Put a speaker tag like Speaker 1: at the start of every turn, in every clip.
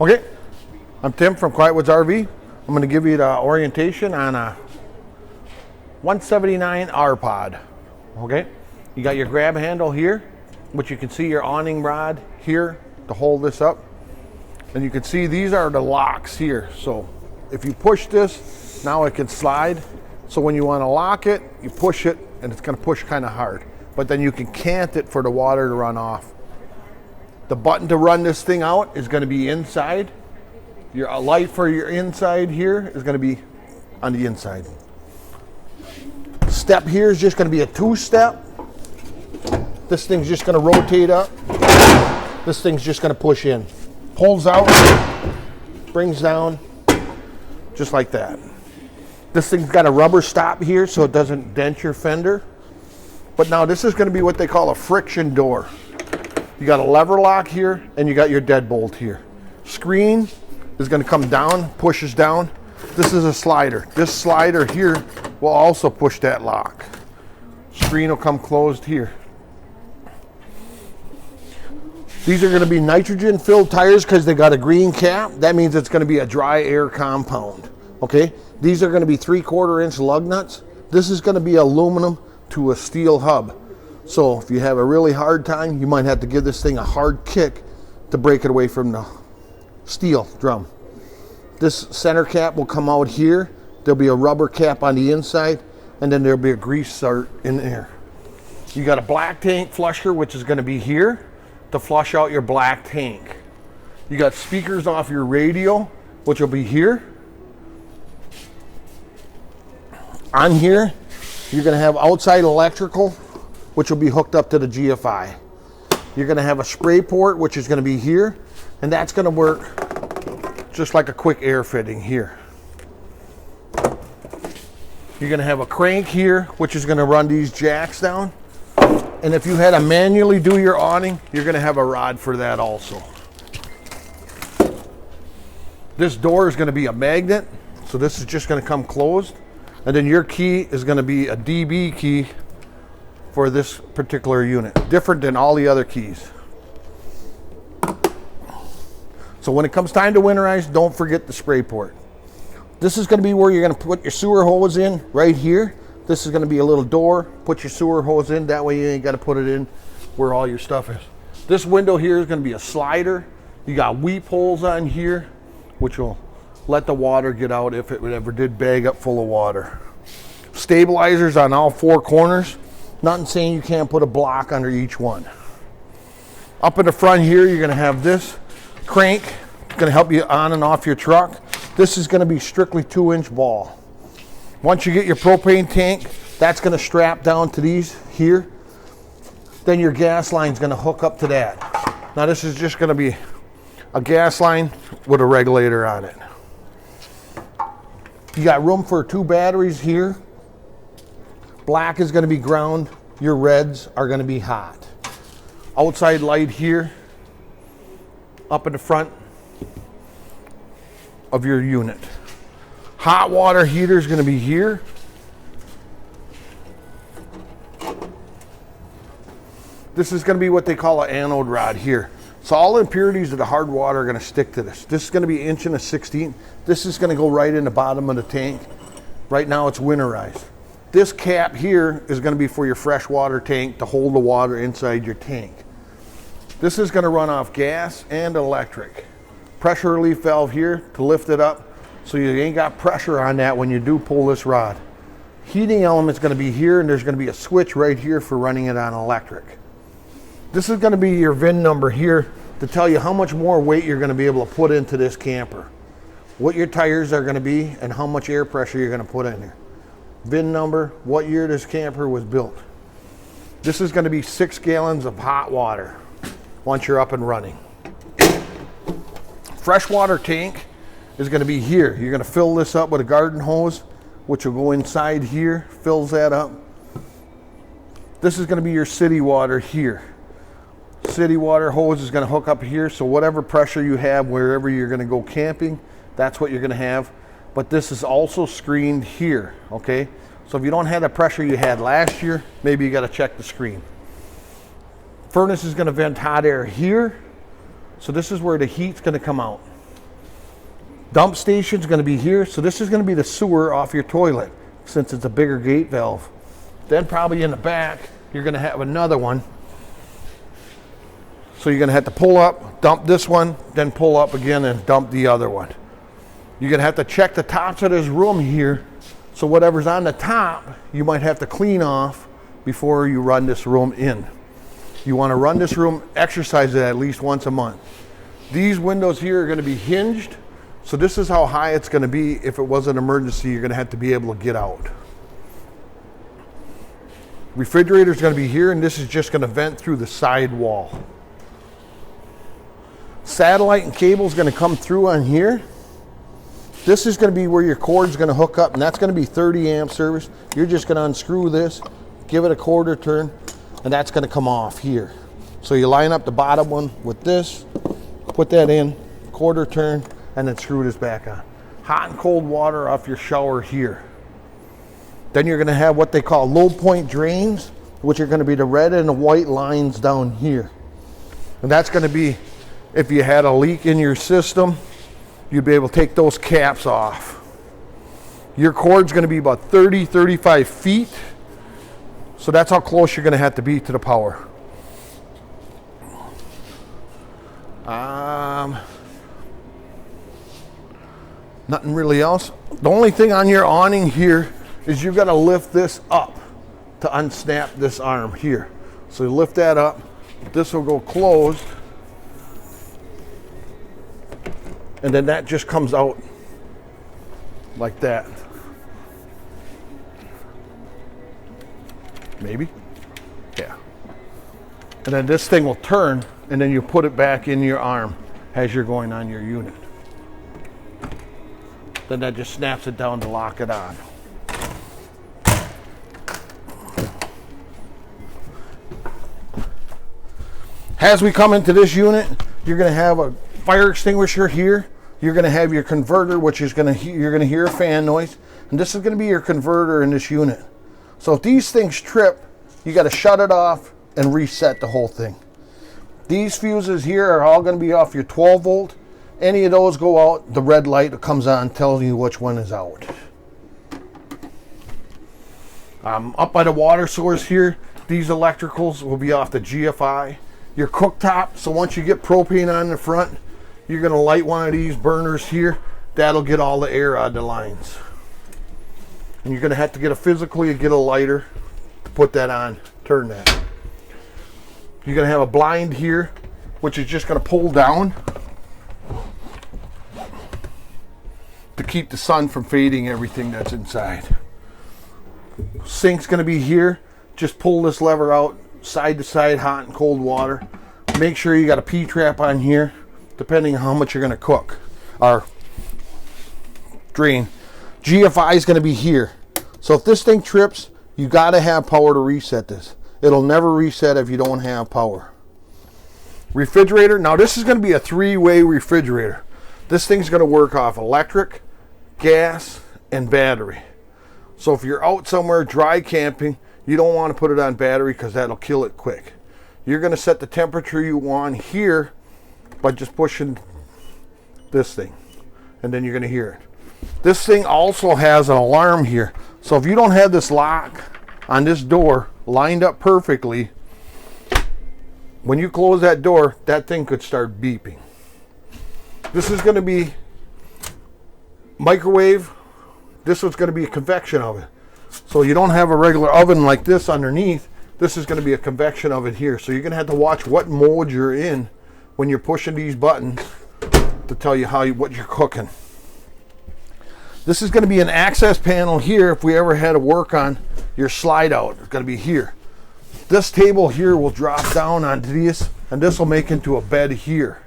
Speaker 1: Okay, I'm Tim from Quietwoods RV. I'm going to give you the orientation on a 179 R-Pod. Okay, you got your grab handle here, which you can see your awning rod here to hold this up. And you can see these are the locks here. So if you push this, now it can slide. So when you want to lock it, you push it and it's going to push kind of hard. But then you can cant it for the water to run off. The button to run this thing out is going to be inside. Your light for your inside here is going to be on the inside. Step here is just going to be a 2-step. This thing's just going to rotate up. This thing's just going to push in. Pulls out, brings down, just like that. This thing's got a rubber stop here so it doesn't dent your fender. But now this is going to be what they call a friction door. You got a lever lock here and you got your deadbolt here. Screen is going to come down, pushes down. This is a slider. This slider here will also push that lock. Screen will come closed here. These are going to be nitrogen filled tires because they got a green cap. That means it's going to be a dry air compound. Okay, these are going to be 3/4 inch lug nuts. This is going to be aluminum to a steel hub. So if you have a really hard time, you might have to give this thing a hard kick to break it away from the steel drum. This center cap will come out here. There'll be a rubber cap on the inside, and then there'll be a grease zert in there. You got a black tank flusher, which is going to be here to flush out your black tank. You got speakers off your radio, which will be here. On here, you're going to have outside electrical, which will be hooked up to the GFI. You're going to have a spray port, which is going to be here, and that's going to work just like a quick air fitting here. You're going to have a crank here, which is going to run these jacks down. And if you had to manually do your awning, you're going to have a rod for that also. This door is going to be a magnet, so this is just going to come closed. And then your key is going to be a DB key for this particular unit, different than all the other keys. So when it comes time to winterize, don't forget the spray port. This is going to be where you're going to put your sewer hose in, right here. This is going to be a little door. Put your sewer hose in, that way you ain't got to put it in where all your stuff is. This window here is going to be a slider. You got weep holes on here, which will let the water get out if it ever did bag up full of water. Stabilizers on all 4 corners. Nothing saying you can't put a block under each one. Up in the front here, you're going to have this crank. It's going to help you on and off your truck. This is going to be strictly 2-inch ball. Once you get your propane tank, that's going to strap down to these here. Then your gas line is going to hook up to that. Now this is just going to be a gas line with a regulator on it. You got room for 2 batteries here. Black is going to be ground. Your reds are going to be hot. Outside light here, up in the front of your unit. Hot water heater is going to be here. This is going to be what they call an anode rod here. So all impurities of the hard water are going to stick to this. This is going to be 1/16. This is going to go right in the bottom of the tank. Right now it's winterized. This cap here is going to be for your freshwater tank to hold the water inside your tank. This is going to run off gas and electric. Pressure relief valve here to lift it up so you ain't got pressure on that when you do pull this rod. Heating element's going to be here, and there's going to be a switch right here for running it on electric. This is going to be your VIN number here to tell you how much more weight you're going to be able to put into this camper, what your tires are going to be, and how much air pressure you're going to put in there. VIN number, what year this camper was built. This is going to be 6 gallons of hot water once you're up and running. Freshwater tank is going to be here. You're going to fill this up with a garden hose, which will go inside here, fills that up. This is going to be your city water here. City water hose is going to hook up here, so whatever pressure you have wherever you're going to go camping, that's what you're going to have. But this is also screened here, okay? So if you don't have the pressure you had last year, maybe you got to check the screen. Furnace is going to vent hot air here. So this is where the heat's going to come out. Dump station is going to be here. So this is going to be the sewer off your toilet since it's a bigger gate valve. Then probably in the back, you're going to have another one. So you're going to have to pull up, dump this one, then pull up again and dump the other one. You're going to have to check the tops of this room here. So whatever's on the top, you might have to clean off before you run this room in. You want to run this room, exercise it at least once a month. These windows here are going to be hinged. So this is how high it's going to be. If it was an emergency, you're going to have to be able to get out. Refrigerator is going to be here, and this is just going to vent through the side wall. Satellite and cable is going to come through on here. This is going to be where your cord's going to hook up, and that's going to be 30 amp service. You're just going to unscrew this, give it a quarter turn, and that's going to come off here. So you line up the bottom one with this, put that in, quarter turn, and then screw this back on. Hot and cold water off your shower here. Then you're going to have what they call low point drains, which are going to be the red and the white lines down here. And that's going to be, if you had a leak in your system, you'd be able to take those caps off. Your cord's going to be about 30-35 feet. So that's how close you're going to have to be to the power. Nothing really else. The only thing on your awning here is you've got to lift this up to unsnap this arm here. So you lift that up, this will go closed, and then that just comes out like that. Maybe? Yeah. And then this thing will turn, and then you put it back in your arm as you're going on your unit. Then that just snaps it down to lock it on. As we come into this unit, you're going to have a fire extinguisher here. You're going to have your converter, which is going to, you're going to hear a fan noise, and this is going to be your converter in this unit. So if these things trip, you got to shut it off and reset the whole thing. These fuses here are all going to be off your 12 volt. Any of those go out, the red light comes on telling you which one is out. Up by the water source here, these electricals will be off the GFI. Your cooktop, so once you get propane on the front, you're going to light one of these burners here. That'll get all the air out of the lines. And you're going to have to get a lighter to put that on, turn that. You're going to have a blind here, which is just going to pull down to keep the sun from fading everything that's inside. Sink's going to be here. Just pull this lever out, side to side, hot and cold water. Make sure you got a P-trap on here, depending on how much you're going to cook or drain. GFI is going to be here. So if this thing trips, you got to have power to reset this. It'll never reset if you don't have power. Refrigerator. Now this is going to be a 3-way refrigerator. This thing's going to work off electric, gas, and battery. So if you're out somewhere dry camping, you don't want to put it on battery because that'll kill it quick. You're going to set the temperature you want here by just pushing this thing, and then you're going to hear it. This thing also has an alarm here. So if you don't have this lock on this door lined up perfectly, when you close that door, that thing could start beeping. This is going to be microwave. This one's going to be a convection oven. So you don't have a regular oven like this underneath. This is going to be a convection oven here. So you're going to have to watch what mode you're in when you're pushing these buttons to tell you what you're cooking. This is going to be an access panel here if we ever had to work on your slide out. It's going to be here. This table here will drop down onto this, and this will make into a bed here.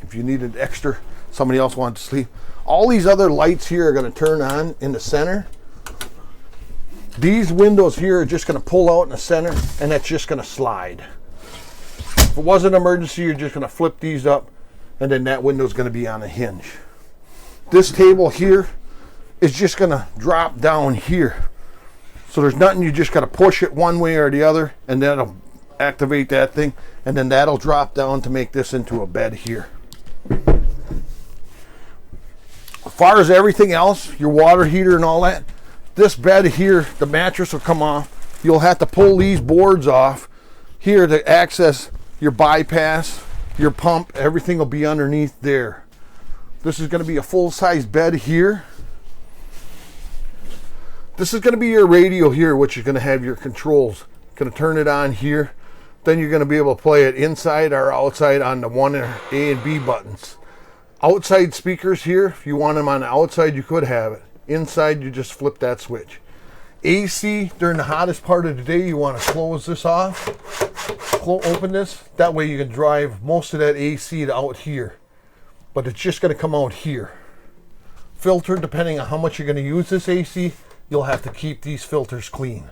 Speaker 1: If you needed extra, somebody else wanted to sleep. All these other lights here are going to turn on in the center. These windows here are just going to pull out in the center, and that's just going to slide. If it was an emergency, you're just going to flip these up, and then that window is going to be on a hinge. This table here is just going to drop down here. So there's nothing, you just got to push it one way or the other, and that'll activate that thing, and then that'll drop down to make this into a bed here. far as everything else, your water heater and all that, this bed here, the mattress will come off. You'll have to pull these boards off here to access your bypass, your pump. Everything will be underneath there. This is going to be a full-size bed here. This is going to be your radio here, which is going to have your controls. Going to turn it on here. Then you're going to be able to play it inside or outside on the one A and B buttons. Outside speakers here, if you want them on the outside, you could have it. Inside, you just flip that switch. AC, during the hottest part of the day, you want to close this off. Open this. That way you can drive most of that AC to out here. But it's just going to come out here. Filter, depending on how much you're going to use this AC, you'll have to keep these filters clean.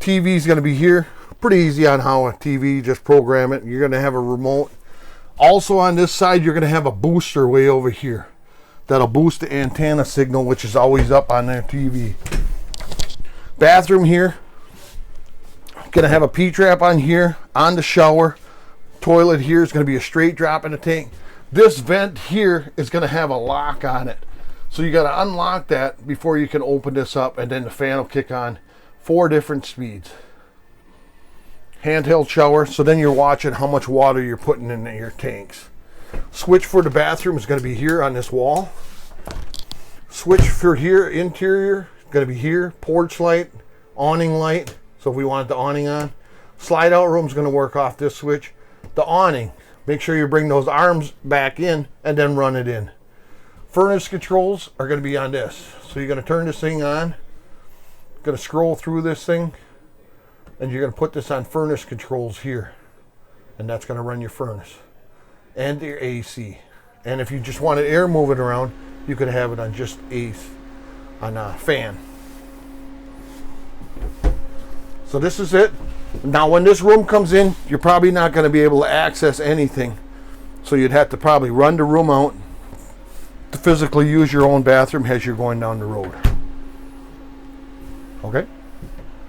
Speaker 1: TV is going to be here. Pretty easy on how a TV, just program it. You're going to have a remote. Also on this side, you're going to have a booster way over here. That'll boost the antenna signal, which is always up on their TV. Bathroom here. Going to have a P-trap on here, on the shower. Toilet here is going to be a straight drop in the tank. This vent here is going to have a lock on it. So you got to unlock that before you can open this up, and then the fan will kick on. 4 different speeds. Handheld shower, so then you're watching how much water you're putting in your tanks. Switch for the bathroom is going to be here on this wall. Switch for here, interior, going to be here. Porch light, awning light, so if we want the awning on. Slide out room is going to work off this switch. The awning, make sure you bring those arms back in and then run it in. Furnace controls are going to be on this. So you're going to turn this thing on, going to scroll through this thing, and you're going to put this on furnace controls here, and that's going to run your furnace and your AC. And if you just wanted air moving around, you could have it on just on a fan. So this is it. Now when this room comes in, you're probably not going to be able to access anything, so you'd have to probably run the room out to physically use your own bathroom as you're going down the road. Okay.